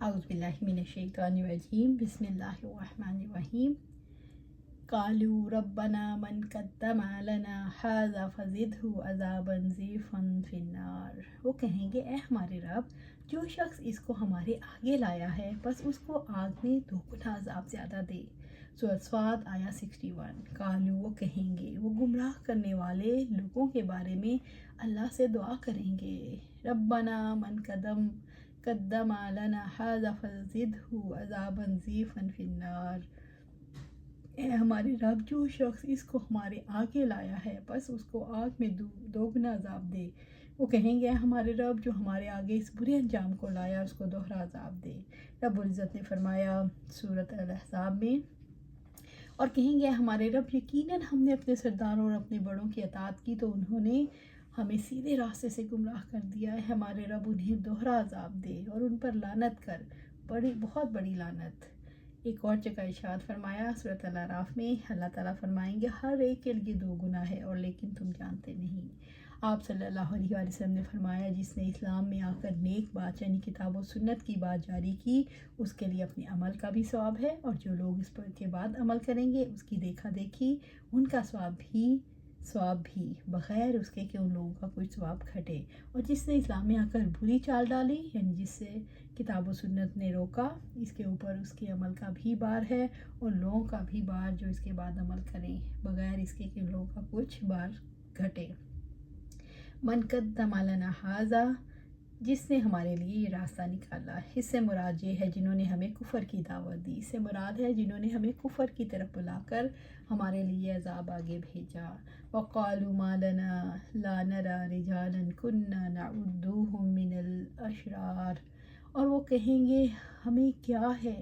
اعوذ باللہ من الشیطان الرجیم بسم اللہ الرحمن الرحیم قالوا ربنا من قدم لنا هذا فزده عذابا ضعفا فی النار۔ وہ کہیں گے اے ہمارے رب، جو شخص اس کو ہمارے آگے لایا ہے بس اس کو آگ میں 2 گنا عذاب زیادہ دے۔ سورۃ صاد آیا 61۔ قالوا وہ کہیں گے، وہ گمراہ کرنے والے لوگوں کے بارے میں اللہ سے دعا کریں گے، ربنا من قدم لنا هذا فزده عذابا ضعفا فی النار، اے ہمارے رب جو شخص اس کو ہمارے آگے لایا ہے بس اس کو آگ میں 2 گنا عذاب دے۔ وہ کہیں گے ہمارے رب جو ہمارے آگے اس برے انجام کو لایا اس کو دوہرا عذاب دے۔ رب العزت نے فرمایا سورۃ الاحزاب میں، اور کہیں گے ہمارے رب یقیناً ہم نے اپنے سرداروں اور اپنے بڑوں کی اطاعت کی تو انہوں نے ہمیں سیدھے راستے سے گمراہ کر دیا ہے، ہمارے رب انہیں دوہرا عذاب دے اور ان پر لعنت کر، بہت بڑی لعنت۔ ایک اور جگہ ارشاد فرمایا سورۃ الاعراف میں، اللہ تعالیٰ فرمائیں گے ہر ایک کے لیے 2 گناہ ہے اور لیکن تم جانتے نہیں۔ آپ صلی اللہ علیہ وآلہ وسلم نے فرمایا جس نے اسلام میں آ کر نیک بات یعنی کتاب و سنت کی بات جاری کی اس کے لیے اپنے عمل کا بھی ثواب ہے، اور جو لوگ اس پر کے بعد عمل کریں گے اس کی دیکھا دیکھی ان کا ثواب بھی بغیر اس کے کہ ان لوگوں کا کوئی ثواب گھٹے۔ اور جس نے اسلام میں آ کر بری چال ڈالی یعنی جس سے کتاب و سنت نے روکا، اس کے اوپر اس کے عمل کا بھی بار ہے اور لوگوں کا بھی بار جو اس کے بعد عمل کریں بغیر اس کے کہ ان لوگوں کا کچھ بار گھٹے۔ من قدم لنا ھذا، جس نے ہمارے لیے یہ راستہ نکالا، اس سے مراد یہ ہے جنہوں نے ہمیں کفر کی دعوت دی، اس سے مراد ہے جنہوں نے ہمیں کفر کی طرف بلا کر ہمارے لیے عذاب آگے بھیجا۔ وقالوا ما لنا لا نرى رجالا كنا نعدهم من الاشرار، اور وہ کہیں گے ہمیں کیا ہے،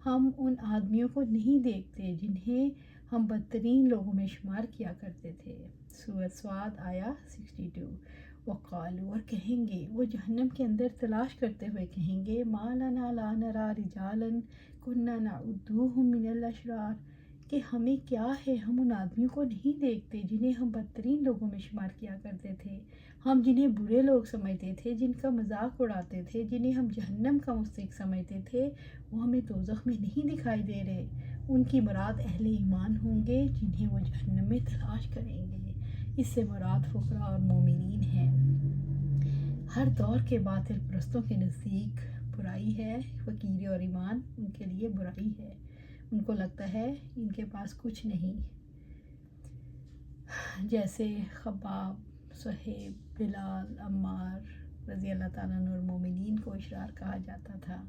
ہم ان آدمیوں کو نہیں دیکھتے جنہیں ہم بدترین لوگوں میں شمار کیا کرتے تھے۔ سورۃ صاد آیا 62۔ وقالوا، اور کہیں گے، وہ جہنم کے اندر تلاش کرتے ہوئے کہیں گے، ما لنا لا نرى رجالا كنا نعدهم من الاشرار، کہ ہمیں کیا ہے، ہم ان آدمیوں کو نہیں دیکھتے جنہیں ہم بدترین لوگوں میں شمار کیا کرتے تھے، ہم جنہیں برے لوگ سمجھتے تھے، جن کا مذاق اڑاتے تھے، جنہیں ہم جہنم کا مستحق سمجھتے تھے، وہ ہمیں دوزخ میں نہیں دکھائی دے رہے۔ ان کی مراد اہل ایمان ہوں گے جنہیں وہ جہنم میں تلاش کریں گے۔ اس سے مراد فقراء اور مومنین ہیں۔ ہر دور کے باطل پرستوں کے نزدیک برائی ہے، فقیری اور ایمان ان کے لیے برائی ہے، ان کو لگتا ہے ان کے پاس کچھ نہیں، جیسے خباب، صہیب، بلال، عمار رضی اللہ تعالیٰ عنہ اور مومنین کو اشرار کہا جاتا تھا۔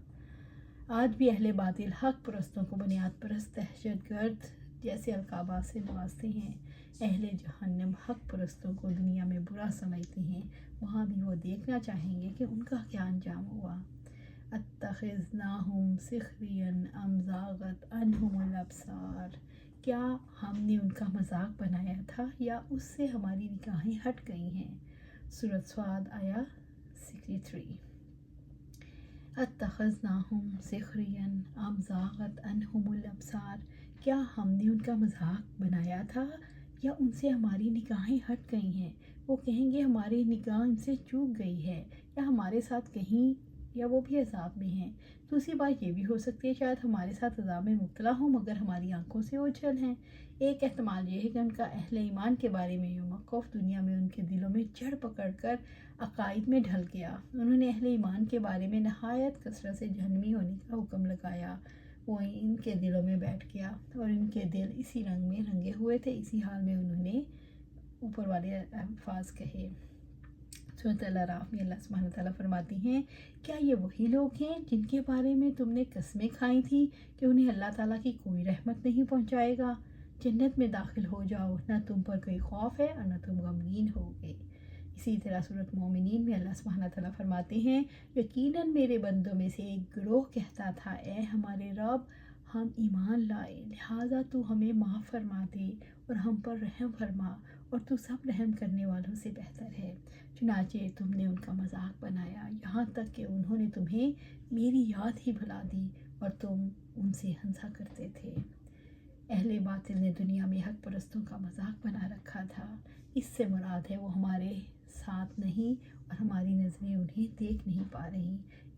آج بھی اہل باطل حق پرستوں کو بنیاد پرست، دہشت گرد جیسے القابات سے نوازتے ہیں۔ اہل جہنم حق پرستوں کو دنیا میں برا سمجھتے ہیں، وہاں بھی وہ دیکھنا چاہیں گے کہ ان کا کیا انجام ہوا۔ اتخذناہم سخریا ام زاغت عنہم الابصار، کیا ہم نے ان کا مذاق بنایا تھا یا اس سے ہماری نگاہیں ہٹ گئی ہیں۔ سورۃ صاد آیا 63۔ اتخذناہم سخریا ام زاغت عنہم الابصار، کیا ہم نے ان کا مذاق بنایا تھا یا ان سے ہماری نگاہیں ہٹ گئی ہیں۔ وہ کہیں گے ہماری نگاہ ان سے چوک گئی ہے یا ہمارے ساتھ کہیں، یا وہ بھی عذاب میں ہیں۔ دوسری بات یہ بھی ہو سکتی ہے شاید ہمارے ساتھ عذاب میں مبتلا ہوں مگر ہماری آنکھوں سے اوجھل ہیں۔ ایک احتمال یہ ہے کہ ان کا اہل ایمان کے بارے میں یہ موقف دنیا میں ان کے دلوں میں جڑ پکڑ کر عقائد میں ڈھل گیا، انہوں نے اہل ایمان کے بارے میں نہایت کثرت سے جہنمی ہونے کا حکم لگایا، وہ ان کے دلوں میں بیٹھ گیا اور ان کے دل اسی رنگ میں رنگے ہوئے تھے، اسی حال میں انہوں نے اوپر والے الفاظ کہے۔ سورۃ الاعراف میں اللہ سبحانہ وتعالیٰ فرماتی ہیں، کیا یہ وہی لوگ ہیں جن کے بارے میں تم نے قسمیں کھائی تھیں کہ انہیں اللہ تعالیٰ کی کوئی رحمت نہیں پہنچائے گا، جنت میں داخل ہو جاؤ، نہ تم پر کوئی خوف ہے اور نہ تم غمگین ہوگے۔ اسی طرح سورۃ مومنین میں اللہ سبحانہ وتعالیٰ فرماتے ہیں، یقیناً میرے بندوں میں سے ایک گروہ کہتا تھا، اے ہمارے رب ہم ایمان لائے لہٰذا تو ہمیں معاف فرما دے اور ہم پر رحم فرما، اور تو سب رحم کرنے والوں سے بہتر ہے۔ چنانچہ تم نے ان کا مذاق بنایا یہاں تک کہ انہوں نے تمہیں میری یاد ہی بھلا دی اور تم ان سے ہنسا کرتے تھے۔ اہل باطل نے دنیا میں حق پرستوں کا مذاق بنا رکھا تھا، اس سے مراد ہے وہ ہمارے ساتھ نہیں اور ہماری نظریں انہیں دیکھ نہیں پا رہی۔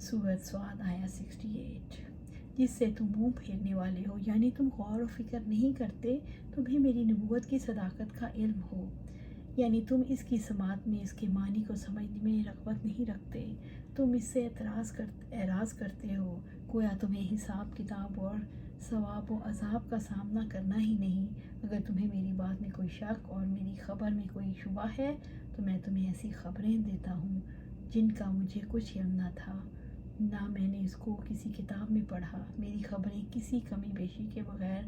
سورۃ صاد آیا 68، جس سے تم منہ پھیرنے والے ہو، یعنی تم غور و فکر نہیں کرتے، تمہیں میری نبوت کی صداقت کا علم ہو، یعنی تم اس کی سماعت میں اس کے معنی کو سمجھنے میں رغبت نہیں رکھتے، تم اس سے اعراض کرتے ہو، گویا تمہیں حساب کتاب اور ثواب و عذاب کا سامنا کرنا ہی نہیں۔ اگر تمہیں میری بات میں کوئی شک اور میری خبر میں کوئی شبہ ہے تو میں تمہیں ایسی خبریں دیتا ہوں جن کا مجھے کچھ علم نہ تھا، نہ میں نے اس کو کسی کتاب میں پڑھا، میری خبریں کسی کمی بیشی کے بغیر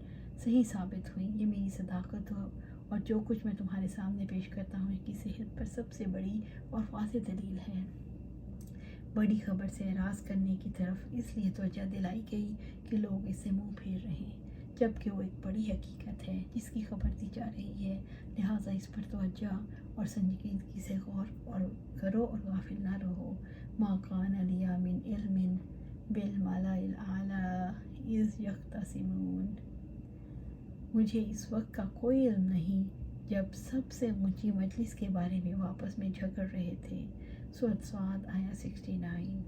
صحیح ثابت ہوئیں، یہ میری صداقت اور جو کچھ میں تمہارے سامنے پیش کرتا ہوں اس کی صحت پر سب سے بڑی اور واضح دلیل ہے۔ بڑی خبر سے اعراض کرنے کی طرف اس لیے توجہ دلائی گئی کہ لوگ اس سے منہ پھیر رہے ہیں، جبکہ وہ ایک بڑی حقیقت ہے جس کی خبر دی جا رہی ہے، لہٰذا اس پر توجہ اور سنجیدگی سے غور کرو اور غافل نہ رہو۔ ما کان لی من علم بالملأ الاعلی اذ یختصمون، مجھے اس وقت کا کوئی علم نہیں جب سب سے اونچی مجلس کے بارے میں وہ آپس میں جھگڑ رہے تھے۔ سورۃ صاد آیا 69،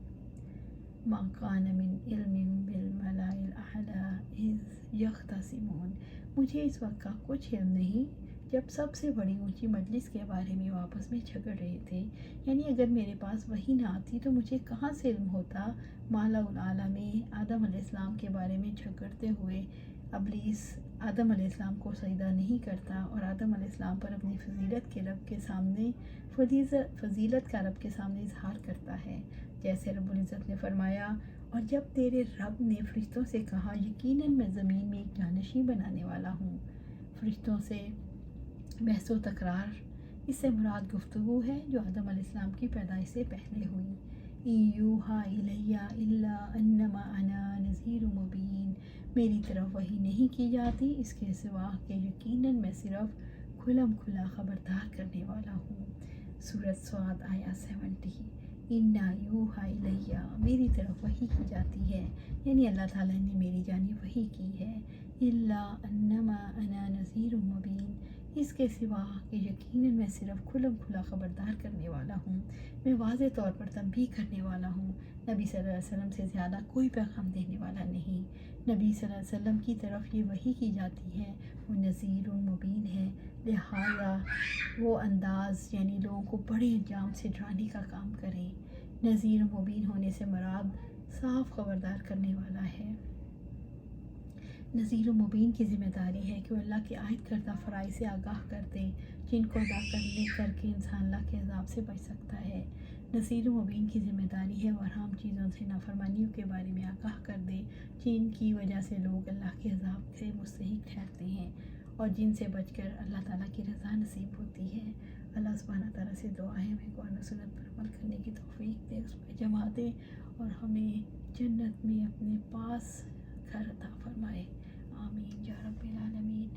ما کان من علم بالملأ الاعلی اذ یختصمون، مجھے اس وقت کا کچھ علم نہیں جب سب سے بڑی اونچی مجلس کے بارے میں وہ آپس میں جھگڑ رہے تھے، یعنی اگر میرے پاس وحی نہ آتی تو مجھے کہاں سے علم ہوتا۔ مالا الاعلیٰ میں آدم علیہ السلام کے بارے میں جھگڑتے ہوئے ابلیس آدم علیہ السلام کو سجدہ نہیں کرتا اور آدم علیہ السلام پر اپنی فضیلت کا رب کے سامنے اظہار کرتا ہے، جیسے رب العزت نے فرمایا، اور جب تیرے رب نے فرشتوں سے کہا یقیناً میں زمین میں ایک جانشین بنانے والا ہوں، فرشتوں سے بحث و تکرار، اس سے مراد گفتگو ہے جو آدم علیہ السلام کی پیدائش سے پہلے ہوئی۔ ان یوحیٰ الی الا انما انا نذیر مبین، میری طرف وحی نہیں کی جاتی اس کے سوا کہ یقیناً میں صرف کھلم کھلا خبردار کرنے والا ہوں۔ سورۃ صاد آیا 70، انا یوحیٰ الی، میری طرف وحی کی جاتی ہے، یعنی اللہ تعالیٰ نے میری جانب وحی کی ہے، الا انما انا نذیر مبین، اس کے سوا کہ یقیناً میں صرف کھلم کھلا خبردار کرنے والا ہوں، میں واضح طور پر تنبیہ کرنے والا ہوں، نبی صلی اللہ علیہ وسلم سے زیادہ کوئی پیغام دینے والا نہیں، نبی صلی اللہ علیہ وسلم کی طرف یہ وحی کی جاتی ہے، وہ نذیر مبین ہے، لہٰذا وہ انداز یعنی لوگوں کو بڑے انجام سے ڈرانے کا کام کریں۔ نذیر مبین ہونے سے مراد صاف خبردار کرنے والا ہے۔ نذیر مبین کی ذمہ داری ہے کہ وہ اللہ کے عائد کردہ فرائض سے آگاہ کر دے جن کو ادا کر کے انسان اللہ کے عذاب سے بچ سکتا ہے۔ نذیر مبین کی ذمہ داری ہے وہ حرام چیزوں سے نافرمانیوں کے بارے میں آگاہ کر دے جن کی وجہ سے لوگ اللہ کے عذاب سے مستحق ٹھہرتے ہیں اور جن سے بچ کر اللہ تعالیٰ کی رضا نصیب ہوتی ہے۔ اللہ سبحانہ تعالیٰ سے دعا ہے ہمیں قرآن و سنت پر عمل کرنے کی توفیق دے، اس پہ جمع دے اور ہمیں جنت میں اپنے پاس گھر عطا فرمائے، آمین یا رب العالمین۔